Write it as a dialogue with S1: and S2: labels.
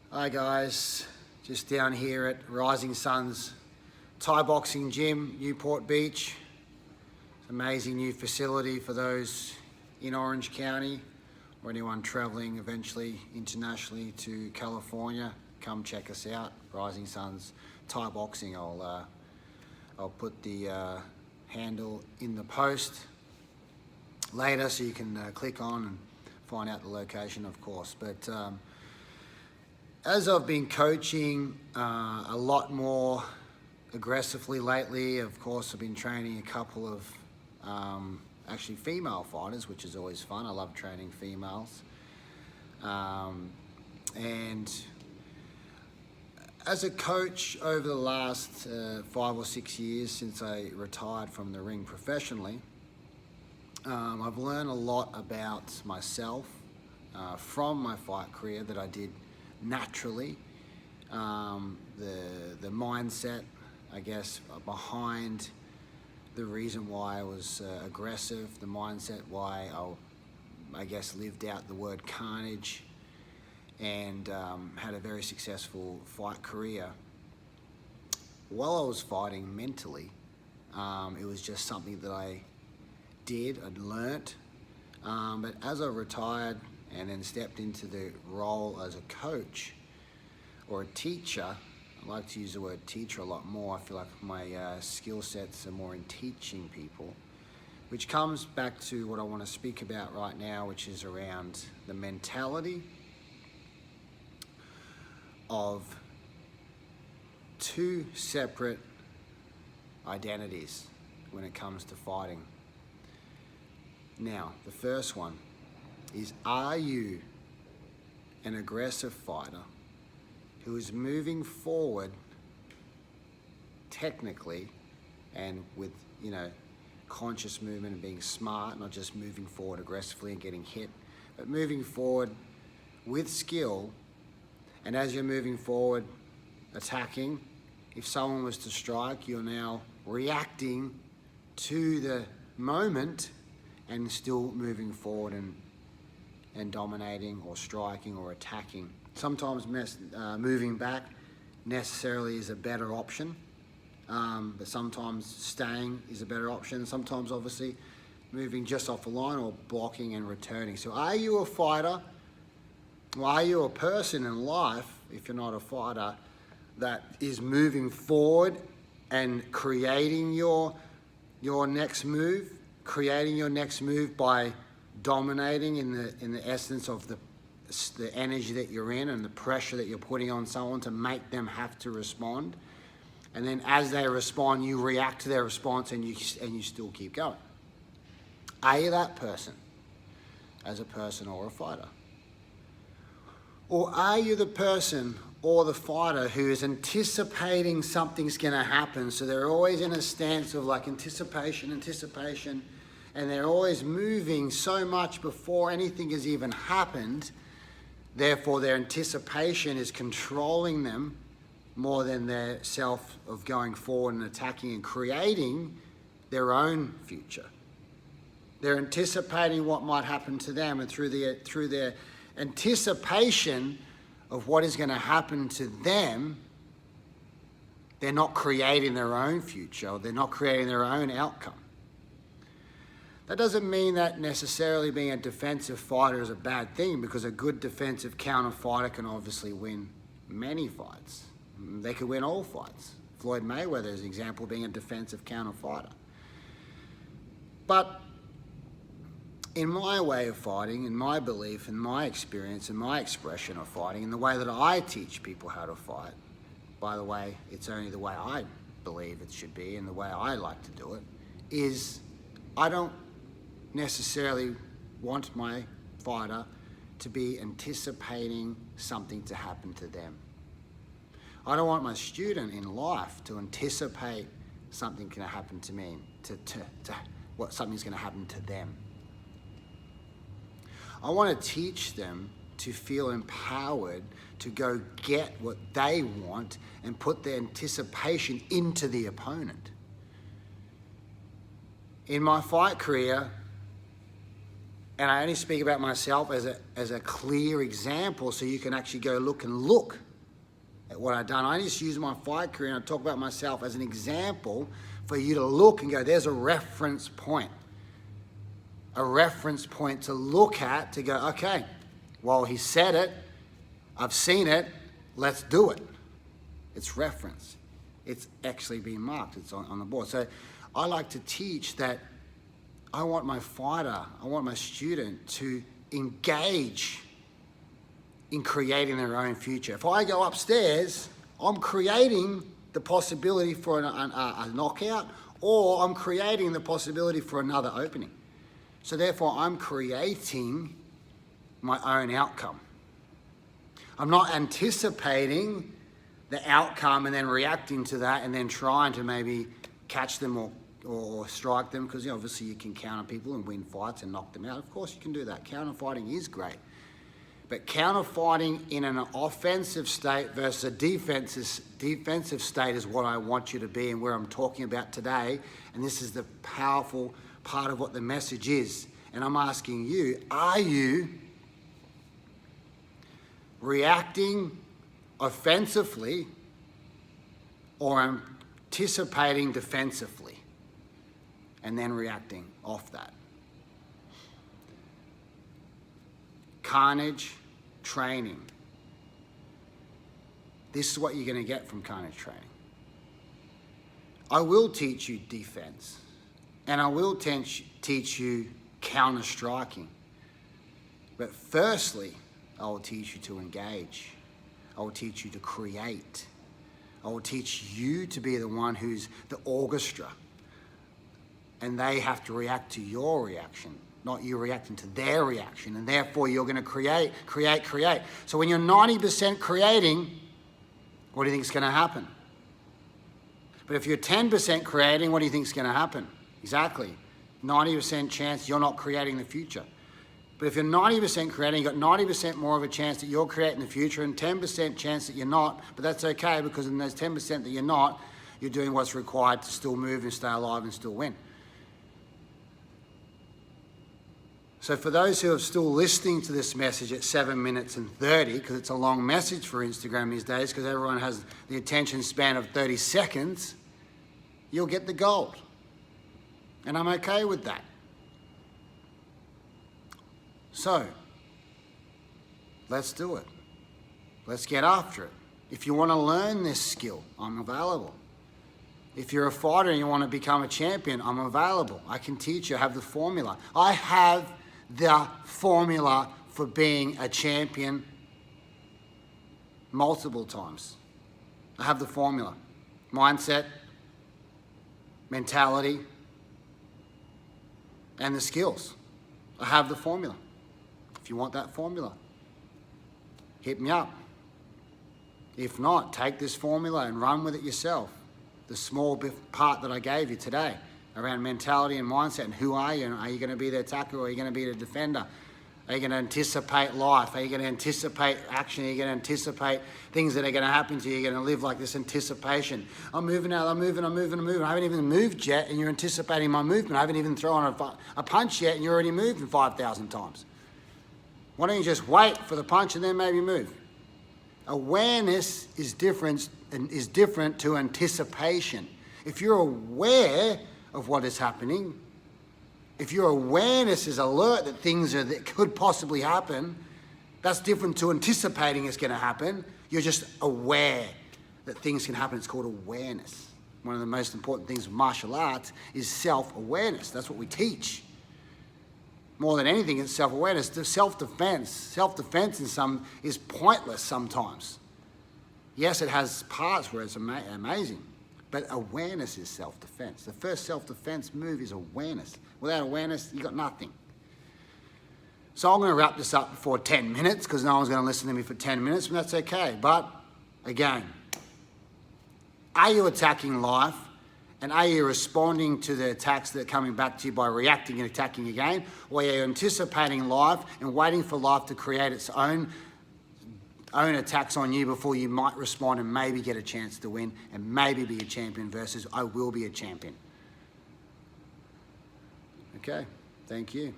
S1: Hi guys, just down here at Rising Suns Thai Boxing Gym, Newport Beach. It's an amazing new facility for those in Orange County or anyone traveling eventually internationally to California. Come check us out, Rising Suns Thai Boxing. I'll put the handle in the post later so you can click on and find out the location, of course. But as I've been coaching a lot more aggressively lately, of course, I've been training a couple of actually female fighters, which is always fun. I love training females. And as a coach over the last 5 or 6 years since I retired from the ring professionally, I've learned a lot about myself from my fight career that I did naturally. The mindset, I guess, behind the reason why I was aggressive, the mindset why I guess lived out the word carnage and had a very successful fight career. While I was fighting mentally, it was just something that I did, I'd learnt. But as I retired and then stepped into the role as a coach or a teacher, I like to use the word teacher a lot more. I feel like my skill sets are more in teaching people, which comes back to what I want to speak about right now, which is around the mentality of two separate identities when it comes to fighting. Now, the first one is, are you an aggressive fighter who is moving forward technically and with, conscious movement and being smart, not just moving forward aggressively and getting hit, but moving forward with skill, and as you're moving forward attacking, if someone was to strike, you're now reacting to the moment and still moving forward and dominating or striking or attacking. Sometimes moving back necessarily is a better option, but sometimes staying is a better option. Sometimes obviously moving just off the line or blocking and returning. So are you a fighter? Or are you a person in life, if you're not a fighter, that is moving forward and creating your next move? Creating your next move by dominating in the essence of the energy that you're in and the pressure that you're putting on someone to make them have to respond, and then as they respond, you react to their response and you still keep going. Are you that person as a person or a fighter? Or are you the person or the fighter who is anticipating something's going to happen, so they're always in a stance of like anticipation, and they're always moving so much before anything has even happened, therefore their anticipation is controlling them more than their self of going forward and attacking and creating their own future. They're anticipating what might happen to them, and through their anticipation of what is going to happen to them, they're not creating their own future, they're not creating their own outcome. That doesn't mean that necessarily being a defensive fighter is a bad thing, because a good defensive counter fighter can obviously win many fights. They could win all fights. Floyd Mayweather is an example of being a defensive counter fighter. But in my way of fighting, in my belief, in my experience, in my expression of fighting, in the way that I teach people how to fight, by the way, it's only the way I believe it should be and the way I like to do it, is I don't necessarily want my fighter to be anticipating something to happen to them. I don't want my student in life to anticipate something can happen to me, what something's going to happen to them. I want to teach them to feel empowered to go get what they want and put their anticipation into the opponent. In my fight career, And I only speak about myself as a clear example so you can actually go look at what I've done. I just use my fight career and I talk about myself as an example for you to look and go, there's a reference point. A reference point to look at to go, okay, well, he said it, I've seen it, let's do it. It's reference. It's actually being marked. It's on the board. So I like to teach that I want my fighter, I want my student to engage in creating their own future. If I go upstairs, I'm creating the possibility for a knockout, or I'm creating the possibility for another opening. So therefore, I'm creating my own outcome. I'm not anticipating the outcome and then reacting to that and then trying to maybe catch them or strike them, because obviously you can counter people and win fights and knock them out. Of course you can do that. Counter fighting is great. But counter fighting in an offensive state versus a defensive state is what I want you to be and where I'm talking about today. And this is the powerful part of what the message is. And I'm asking you, are you reacting offensively or anticipating defensively and then reacting off that? Carnage training. This is what you're going to get from carnage training. I will teach you defense, and I will teach you counter striking. But firstly, I will teach you to engage. I will teach you to create. I will teach you to be the one who's the orchestra. And they have to react to your reaction, not you reacting to their reaction. And therefore, you're going to create. So when you're 90% creating, what do you think is going to happen? But if you're 10% creating, what do you think is going to happen? Exactly. 90% chance you're not creating the future. But if you're 90% creating, you've got 90% more of a chance that you're creating the future and 10% chance that you're not. But that's okay, because in those 10% that you're not, you're doing what's required to still move and stay alive and still win. So for those who are still listening to this message at 7 minutes and 30, because it's a long message for Instagram these days, because everyone has the attention span of 30 seconds, you'll get the gold. And I'm okay with that. So, let's do it. Let's get after it. If you want to learn this skill, I'm available. If you're a fighter and you want to become a champion, I'm available. I can teach you. I have the formula. I have the formula for being a champion multiple times. I have the formula. Mindset, mentality, and the skills. I have the formula. If you want that formula, hit me up. If not, take this formula and run with it yourself. The small part that I gave you today around mentality and mindset and who are you, and are you going to be the attacker or are you going to be the defender? Are you going to anticipate life? Are you going to anticipate action? Are you going to anticipate things that are going to happen to you? You're going to live like this anticipation. I'm moving out, I'm moving. I haven't even moved yet and you're anticipating my movement. I haven't even thrown a punch yet and you're already moving 5,000 times. Why don't you just wait for the punch and then maybe move? Awareness is different to anticipation. If you're aware of what is happening, if your awareness is alert that things that could possibly happen, that's different to anticipating it's going to happen. You're just aware that things can happen. It's called awareness. One of the most important things of martial arts is self-awareness. That's what we teach. More than anything, it's self-awareness. Self-defense. Self-defense is pointless sometimes. Yes, it has parts where it's amazing, but awareness is self-defense. The first self-defense move is awareness. Without awareness, you got nothing. So I'm going to wrap this up before 10 minutes because no one's going to listen to me for 10 minutes, and that's okay. But again, are you attacking life? And are you responding to the attacks that are coming back to you by reacting and attacking again? Or are you anticipating life and waiting for life to create its own attacks on you before you might respond and maybe get a chance to win and maybe be a champion versus I will be a champion? Okay, thank you.